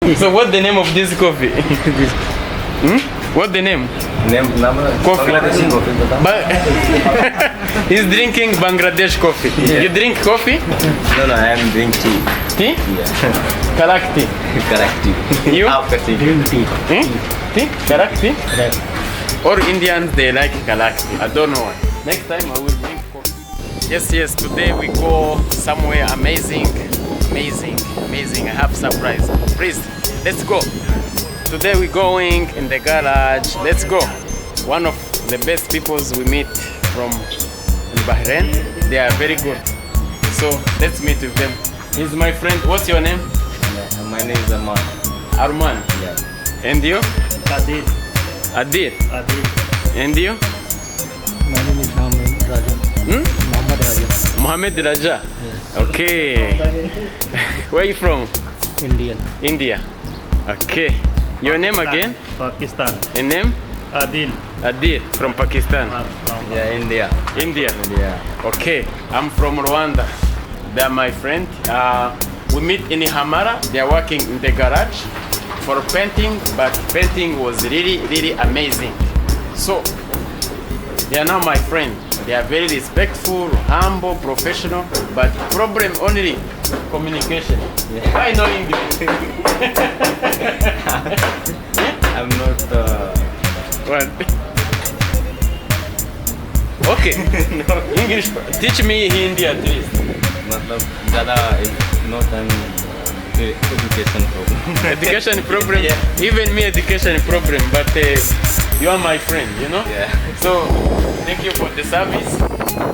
So what the name of this coffee? What the name? Coffee. Bangladeshi coffee. He's drinking Bangladesh coffee. Yeah. You drink coffee? No, I am drinking tea. Tea? Yeah. Karak tea. Correct tea. You? After tea. Green tea. Tea? Karak tea? Or Indians, they like Karak tea. I don't know why. Next time I will drink coffee. Yes. Today we go somewhere amazing. I have surprise. Please, let's go. Today we're going in the garage. Let's go. One of the best peoples we meet from Bahrain. They are very good. So let's meet with them. He's my friend. What's your name? Yeah, my name is Arman. Arman. Yeah. And you? Adil. Adil. Adil. And you? My name is Mohammed Raja. Mohammed Raja. Mohammed Raja. Yes. Okay. Where are you from? Indian. India. Okay. Your name again? Pakistan. And name? Adil. Adil from Pakistan. Yeah, India. India. Yeah. Okay. I'm from Rwanda. They're my friend. We meet in Hamara. They are working in the garage for painting, but painting was really amazing. So they are now my friend. They are very respectful, humble, professional, but problem only communication. Yeah. I know English. I'm not. What? Okay. No. English. Teach me Hindi at least. मतलब ज़्यादा not an education problem. Education problem. Yeah. Even me education problem, but you are my friend, you know? Yeah. So thank you for the service.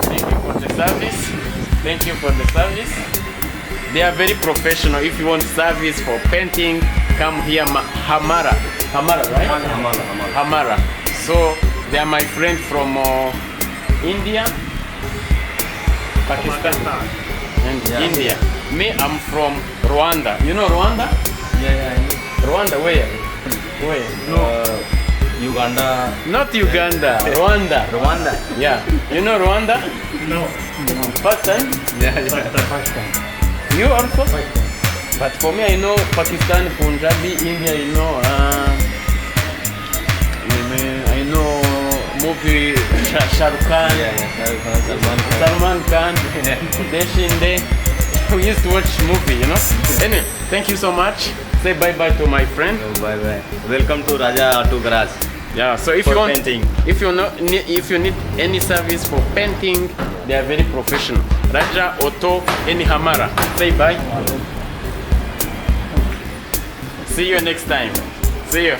Thank you for the service. Thank you for the service. They are very professional. If you want service for painting, come here, Hamara. Hamara, right? Hamara. So they are my friend from India, Pakistan, and Yeah. India. Me, I'm from Rwanda. You know Rwanda? Yeah. Rwanda, where? Where? Uganda. Not Uganda, Rwanda. Rwanda. Yeah. You know Rwanda? No. First time? Yeah. First time. You also? But for me, I know Pakistan, Punjabi, India, you know. I know movie Shah Rukh Khan, Salman Khan. Salman Khan, Deshinde. We used to watch movie, you know. Anyway, thank you so much. Say bye bye to my friend. Bye. Welcome to Raja Auto Garage. Yeah. So if For you want, painting. if you need any service for painting, they are very professional. Raja Auto in Hamara. Say bye. See you next time. See you.